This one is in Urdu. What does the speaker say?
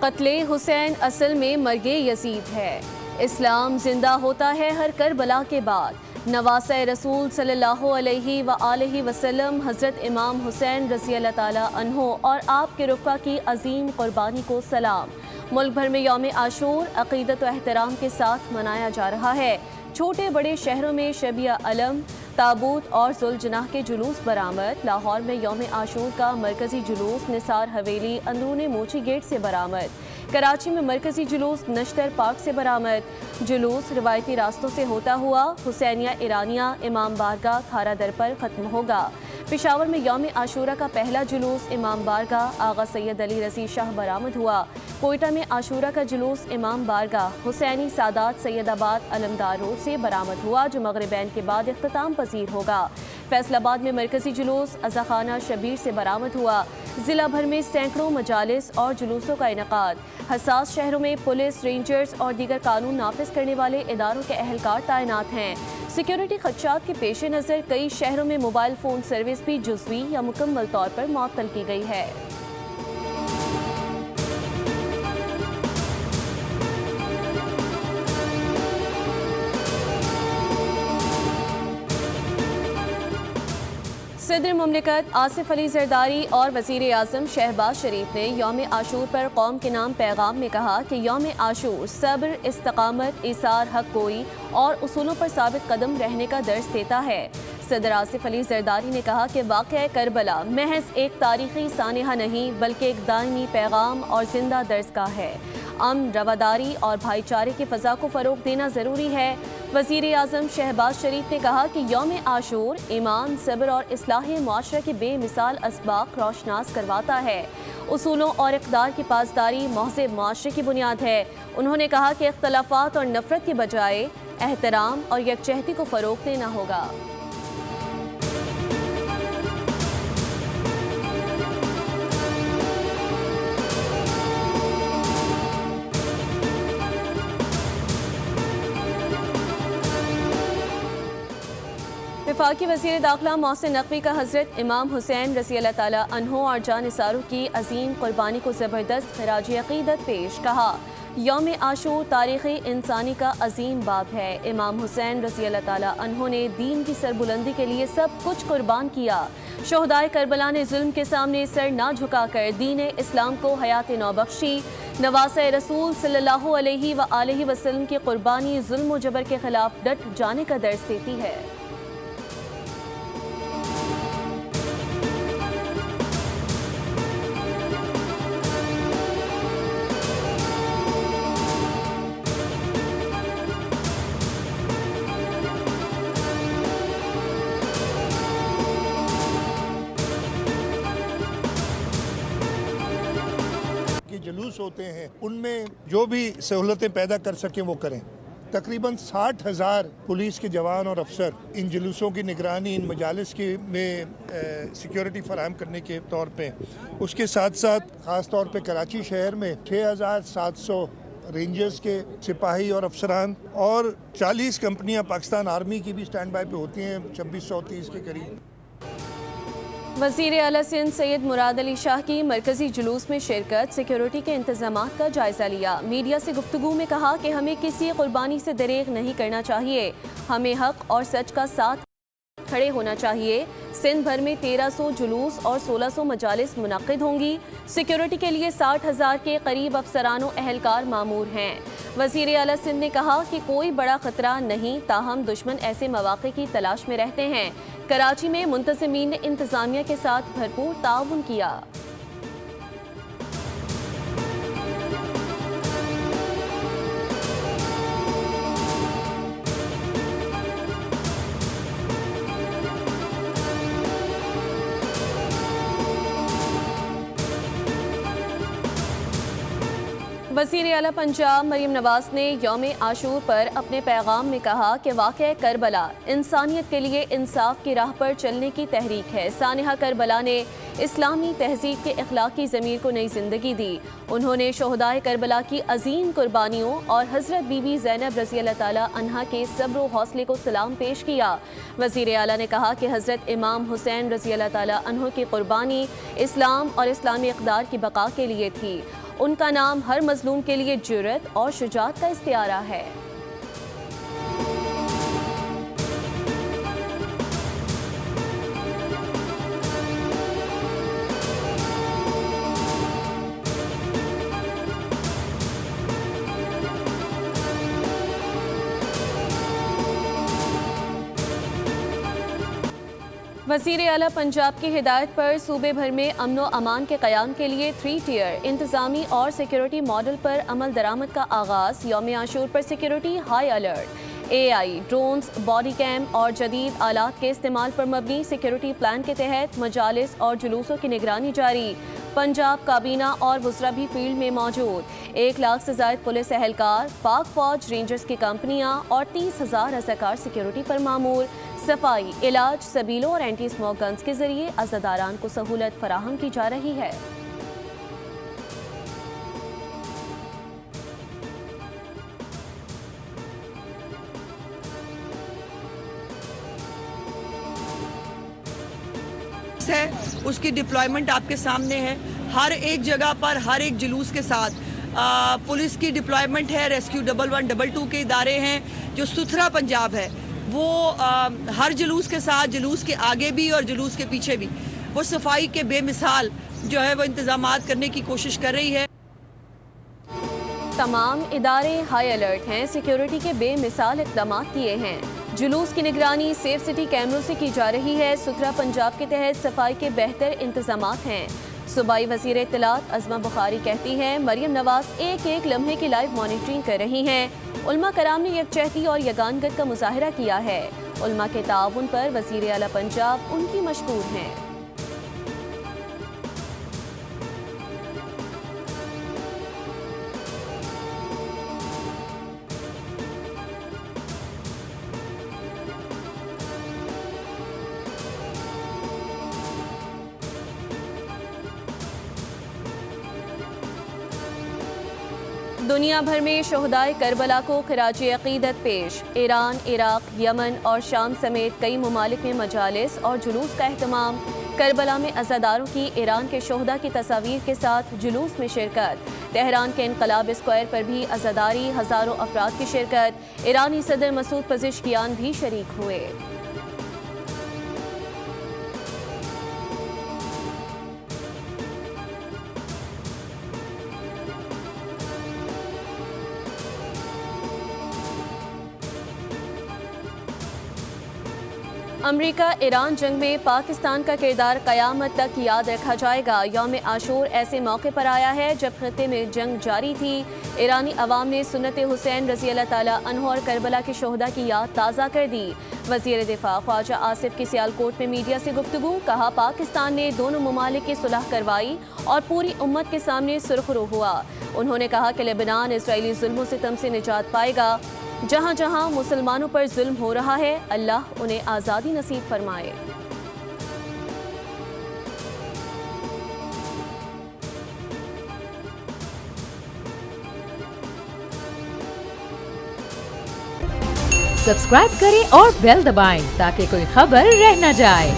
قتل حسین اصل میں مرگ یزید ہے۔ اسلام زندہ ہوتا ہے ہر کربلا کے بعد۔ نواسہ رسول صلی اللہ علیہ وآلہ وسلم حضرت امام حسین رضی اللہ تعالیٰ عنہ اور آپ کے رفقا کی عظیم قربانی کو سلام۔ ملک بھر میں یوم عاشور عقیدت و احترام کے ساتھ منایا جا رہا ہے۔ چھوٹے بڑے شہروں میں شبیہ علم، تابوت اور ذوالجناح کے جلوس برآمد۔ لاہور میں یوم عاشور کا مرکزی جلوس نثار حویلی اندرون موچی گیٹ سے برآمد۔ کراچی میں مرکزی جلوس نشتر پارک سے برآمد۔ جلوس روایتی راستوں سے ہوتا ہوا حسینیہ ایرانیہ امام بارگاہ کھارا در پر ختم ہوگا۔ پشاور میں یوم عاشورہ کا پہلا جلوس امام بارگاہ آغا سید علی رضی شاہ برآمد ہوا۔ کوئٹہ میں عاشورہ کا جلوس امام بارگاہ حسینی سادات سید آباد علمدار روڈ سے برآمد ہوا، جو مغربین کے بعد اختتام پذیر ہوگا۔ فیصل آباد میں مرکزی جلوس عزاخانہ شبیر سے برآمد ہوا۔ ضلع بھر میں سینکڑوں مجالس اور جلوسوں کا انعقاد۔ حساس شہروں میں پولیس، رینجرز اور دیگر قانون نافذ کرنے والے اداروں کے اہلکار تعینات ہیں۔ سیکیورٹی خدشات کے پیش نظر کئی شہروں میں موبائل فون سروس بھی جزوی یا مکمل طور پر معطل کی گئی ہے۔ صدر مملکت آصف علی زرداری اور وزیر اعظم شہباز شریف نے یوم عاشور پر قوم کے نام پیغام میں کہا کہ یوم عاشور صبر، استقامت، ایثار حق گوئی اور اصولوں پر ثابت قدم رہنے کا درس دیتا ہے۔ صدر آصف علی زرداری نے کہا کہ واقعہ کربلا محض ایک تاریخی سانحہ نہیں بلکہ ایک دائمی پیغام اور زندہ درسگاہ ہے۔ امن، رواداری اور بھائی چارے کی فضا کو فروغ دینا ضروری ہے۔ وزیر اعظم شہباز شریف نے کہا کہ یوم عاشور ایمان، صبر اور اصلاح معاشرہ کے بے مثال اسباق روشناس کرواتا ہے۔ اصولوں اور اقدار کی پاسداری مہذب معاشرے کی بنیاد ہے۔ انہوں نے کہا کہ اختلافات اور نفرت کے بجائے احترام اور یکجہتی کو فروغ دینا ہوگا۔ وفاقی وزیر داخلہ محسن نقوی کا حضرت امام حسین رضی اللہ تعالیٰ عنہ اور جانثاروں کی عظیم قربانی کو زبردست خراج عقیدت پیش۔ کہا یوم عاشور تاریخ انسانی کا عظیم باب ہے۔ امام حسین رضی اللہ تعالیٰ عنہ نے دین کی سربلندی کے لیے سب کچھ قربان کیا۔ شہدائے کربلا نے ظلم کے سامنے سر نہ جھکا کر دین اسلام کو حیات نو بخشی۔ نواسہ رسول صلی اللہ علیہ وآلہ وسلم کی قربانی ظلم و جبر کے خلاف ڈٹ جانے کا درس دیتی ہے۔ جلوس ہوتے ہیں ان میں جو بھی سہولتیں پیدا کر سکیں وہ کریں۔ تقریباً 60,000 پولیس کے جوان اور افسر ان جلوسوں کی نگرانی، ان مجالس میں سیکیورٹی فراہم کرنے کے طور پہ، اس کے ساتھ ساتھ خاص طور پہ کراچی شہر میں 6,700 رینجرز کے سپاہی اور افسران اور 40 کمپنیاں پاکستان آرمی کی بھی سٹینڈ بائی پہ ہوتی ہیں، 2630 کے قریب۔ وزیر اعلیٰ سندھ سید مراد علی شاہ کی مرکزی جلوس میں شرکت، سیکیورٹی کے انتظامات کا جائزہ لیا۔ میڈیا سے گفتگو میں کہا کہ ہمیں کسی قربانی سے دریغ نہیں کرنا چاہیے، ہمیں حق اور سچ کا ساتھ کھڑے ہونا چاہیے۔ سندھ بھر میں 1300 جلوس اور 1600 مجالس منعقد ہوں گی۔ سیکیورٹی کے لیے 60,000 کے قریب افسران و اہلکار مامور ہیں۔ وزیر اعلیٰ سندھ نے کہا کہ کوئی بڑا خطرہ نہیں، تاہم دشمن ایسے مواقع کی تلاش میں رہتے ہیں۔ کراچی میں منتظمین نے انتظامیہ کے ساتھ بھرپور تعاون کیا۔ وزیر اعلیٰ پنجاب مریم نواز نے یوم عاشور پر اپنے پیغام میں کہا کہ واقعہ کربلا انسانیت کے لیے انصاف کی راہ پر چلنے کی تحریک ہے۔ سانحہ کربلا نے اسلامی تہذیب کے اخلاقی ضمیر کو نئی زندگی دی۔ انہوں نے شہدائے کربلا کی عظیم قربانیوں اور حضرت بی بی زینب رضی اللہ تعالیٰ عنہا کے صبر و حوصلے کو سلام پیش کیا۔ وزیر اعلیٰ نے کہا کہ حضرت امام حسین رضی اللہ تعالیٰ عنہ کی قربانی اسلام اور اسلامی اقدار کی بقا کے لیے تھی۔ ان کا نام ہر مظلوم کے لیے جرأت اور شجاعت کا استعارہ ہے۔ وزیر اعلیٰ پنجاب کی ہدایت پر صوبے بھر میں امن و امان کے قیام کے لیے 3 ٹیئر انتظامی اور سیکیورٹی ماڈل پر عمل درآمد کا آغاز۔ یوم عاشور پر security high alert, AI، drones, body cam اور جدید آلات کے استعمال پر مبنی سیکیورٹی پلان کے تحت مجالس اور جلوسوں کی نگرانی جاری۔ پنجاب کابینہ اور وزراء بھی فیلڈ میں موجود۔ 1 لاکھ سے زائد پولیس اہلکار، پاک فوج، رینجرز کی کمپنیاں اور 30,000 رضاکار سیکیورٹی پر مامور۔ صفائی، علاج، سبیلوں اور اینٹی اسموک گنز کے ذریعے عزاداران کو سہولت فراہم کی جا رہی ہے۔ اس کی ڈپلائمنٹ آپ کے سامنے ہے۔ ہر ایک جگہ پر ہر ایک جلوس کے ساتھ پولیس کی ڈپلائمنٹ ہے، ریسکیو 112 کے ادارے ہیں۔ جو ستھرا پنجاب ہے وہ ہر جلوس کے ساتھ، جلوس کے آگے بھی اور جلوس کے پیچھے بھی، وہ صفائی کے بے مثال جو ہے وہ انتظامات کرنے کی کوشش کر رہی ہے۔ تمام ادارے ہائی الرٹ ہیں، سیکیورٹی کے بے مثال اقدامات کیے ہیں۔ جلوس کی نگرانی سیف سٹی کیمروں سے کی جا رہی ہے۔ ستھرا پنجاب کے تحت صفائی کے بہتر انتظامات ہیں۔ صوبائی وزیر اطلاعات عظمہ بخاری کہتی ہیں مریم نواز ایک ایک لمحے کی لائیو مانیٹرنگ کر رہی ہیں۔ علماء کرام نے یکجہتی اور یگانگت کا مظاہرہ کیا ہے۔ علماء کے تعاون پر وزیر اعلیٰ پنجاب ان کی مشکور ہیں۔ دنیا بھر میں شہدائے کربلا کو خراج عقیدت پیش۔ ایران، عراق، یمن اور شام سمیت کئی ممالک میں مجالس اور جلوس کا اہتمام۔ کربلا میں عزاداروں کی ایران کے شہداء کی تصاویر کے ساتھ جلوس میں شرکت۔ تہران کے انقلاب اسکوائر پر بھی عزاداری، ہزاروں افراد کی شرکت۔ ایرانی صدر مسعود پزشکیان بھی شریک ہوئے۔ امریکہ ایران جنگ میں پاکستان کا کردار قیامت تک یاد رکھا جائے گا۔ یوم عاشور ایسے موقع پر آیا ہے جب خطے میں جنگ جاری تھی۔ ایرانی عوام نے سنت حسین رضی اللہ تعالیٰ عنہ اور کربلا کے شہداء کی یاد تازہ کر دی۔ وزیر دفاع خواجہ آصف کی سیالکوٹ میں میڈیا سے گفتگو، کہا پاکستان نے دونوں ممالک کی صلح کروائی اور پوری امت کے سامنے سرخرو ہوا۔ انہوں نے کہا کہ لبنان اسرائیلی ظلموں سے ستم سے نجات پائے گا۔ جہاں جہاں مسلمانوں پر ظلم ہو رہا ہے اللہ انہیں آزادی نصیب فرمائے۔ سبسکرائب کریں اور بیل دبائیں تاکہ کوئی خبر رہ نہ جائے۔